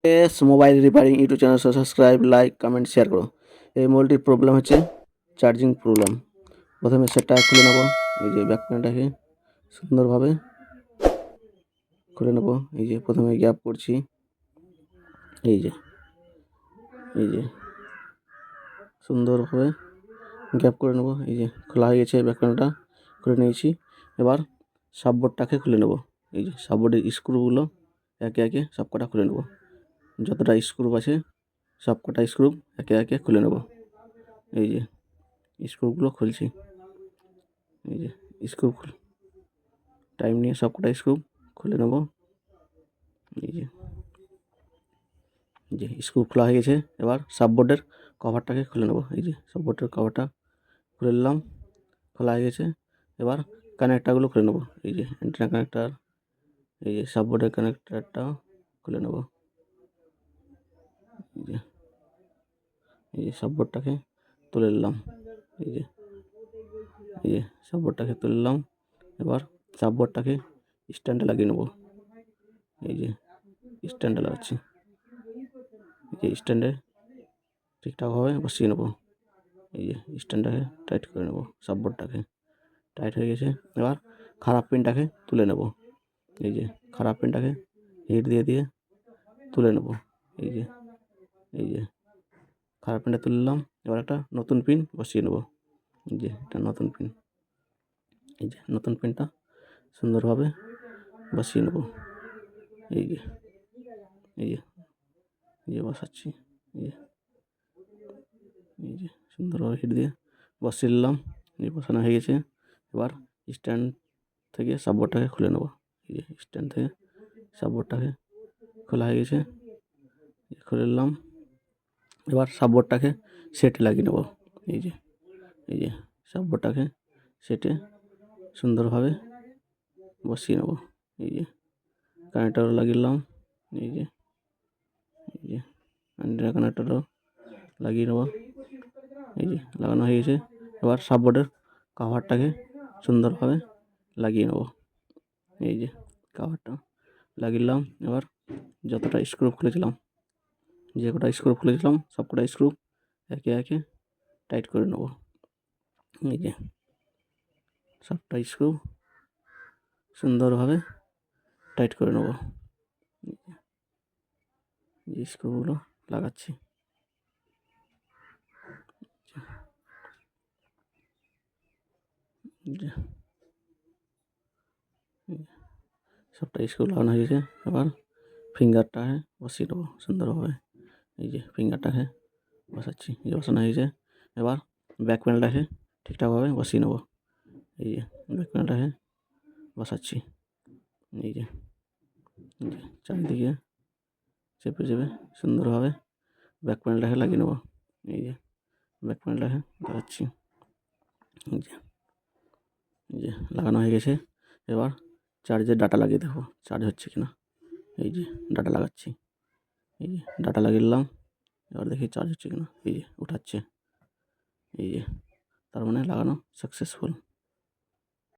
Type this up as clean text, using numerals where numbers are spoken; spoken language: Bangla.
S mobile repairing YouTube channel subscribe like comment share করো। এই মোবাইলটির প্রবলেম হচ্ছে চার্জিং প্রবলেম। প্রথমে সেটটা খুলে নেব। এই যে ব্যাক প্যানেলটাকে সুন্দরভাবে খুলে নেব। এই যে প্রথমে গ্যাপ করছি, এই যে সুন্দরভাবে গ্যাপ করে নেব। এই যে খোলা হয়ে গেছে, ব্যাক প্যানেলটা খুলে নিয়েছি। এবার সাববোর্ডটাকে খুলে নেব। এই যে সাববোর্ডের স্ক্রুগুলো একে একে সব কটা খুলে নেব। যতটা স্ক্রু আছে সব কটা স্ক্রু একে একে খুলে নেব। এই যে স্ক্রুগুলো খুলছি। এই যে স্ক্রু টাইম নিয়ে সব কটা স্ক্রু খুলে নেব। এই যে স্ক্রু খোলা হয়ে গেছে। এবার সাববোর্ডের কভারটাকে খুলে নেব। এই যে সাববোর্ডের কভারটা খুলে নিলাম, খোলা হয়ে গেছে। এবার কানেক্টারগুলো খুলে নেব। এই যে অ্যান্টেনা কানেক্টার, এই যে সাববোর্ডের কানেক্টারটা খুলে নেব। এই যে সাববোর্ডটাকে তুলে নিলাম। এই যে সাববোর্ডটাকে তুলে নিলাম। এবার সাববোর্ডটাকে স্ট্যান্ডে লাগিয়ে নেব। এই যে স্ট্যান্ডে লাগাচ্ছি। এই যে স্ট্যান্ডে ঠিকঠাকভাবে বসিয়ে নেব। এই যে স্ট্যান্ডটাকে টাইট করে নেব। সাববোর্ডটাকে টাইট হয়ে গেছে। এবার খারাপ পিনটাকে তুলে নেব। এই যে খারাপ পিনটাকে হিট দিয়ে তুলে নেব। এই যে খারাপ পিনটা তুলে নিলাম। এবার একটা নতুন পিন বসিয়ে নেব। এই যে এটা নতুন পিন। এই যে নতুন পিনটা সুন্দরভাবে বসিয়ে নেব। এই যে বসাচ্ছি। এই যে সুন্দরভাবে হিট দিয়ে বসিয়ে নিলাম। এই বসানো হয়ে গেছে। এবার স্ট্যান্ড থেকে সাববোর্ডটাকে খুলে নেব। এই যে স্ট্যান্ড থেকে সাববোর্ডটাকে খোলা হয়ে গেছে, খুলে নিলাম। এবার সাববোর্ডটাকে সেটে লাগিয়ে নেব। এই যে সাববোর্ডটাকে সেটে সুন্দরভাবে বসিয়ে নেব। এই যে কানেক্টারও লাগিয়ে নিলাম। এই যে অ্যান্টেনা কানেক্টারও লাগিয়ে নেব। এই যে লাগানো হয়ে গেছে। এবার সাববোর্ডের কভারটাকে সুন্দরভাবে লাগিয়ে নেব। এই যে কভারটা লাগিয়ে নিলাম। এবার যতটা স্ক্রু খুলেছিলাম, যে কটা স্ক্রু খুলেছিলাম সব কটা স্ক্রু একে একে টাইট করে নেব। এই যে সবটা স্ক্রু সুন্দরভাবে টাইট করে নেব। এই স্ক্রুগুলো লাগাচ্ছি। সবটা স্ক্রু লাগানো হয়ে গেছে। এবার ফিঙ্গারটাকে বসিয়ে দেবো সুন্দরভাবে। এই যে ফিঙ্গারটাকে বসাচ্ছি। এই বসানো হয়েছে। এবার ব্যাক প্যানেলটাকে ঠিকঠাকভাবে বসিয়ে নেব। এই যে ব্যাক প্যানেলটাকে বসাচ্ছি। এই যে চারিদিকে চেপে সুন্দরভাবে ব্যাক প্যানেলটাকে লাগিয়ে নেব। এই যে ব্যাক প্যানেলটাকে লাগাচ্ছি। এই যে লাগানো হয়ে গেছে। এবার চার্জের ডাটা লাগিয়ে দেবো চার্জ হচ্ছে কিনা। এই যে ডাটা লাগাচ্ছি। এই যে ডাটা লাগিয়ে নিলাম। এবার দেখি চার্জ হচ্ছে কিনা। এই যে উঠাচ্ছে। এই যে তার মানে লাগানো সাকসেসফুল।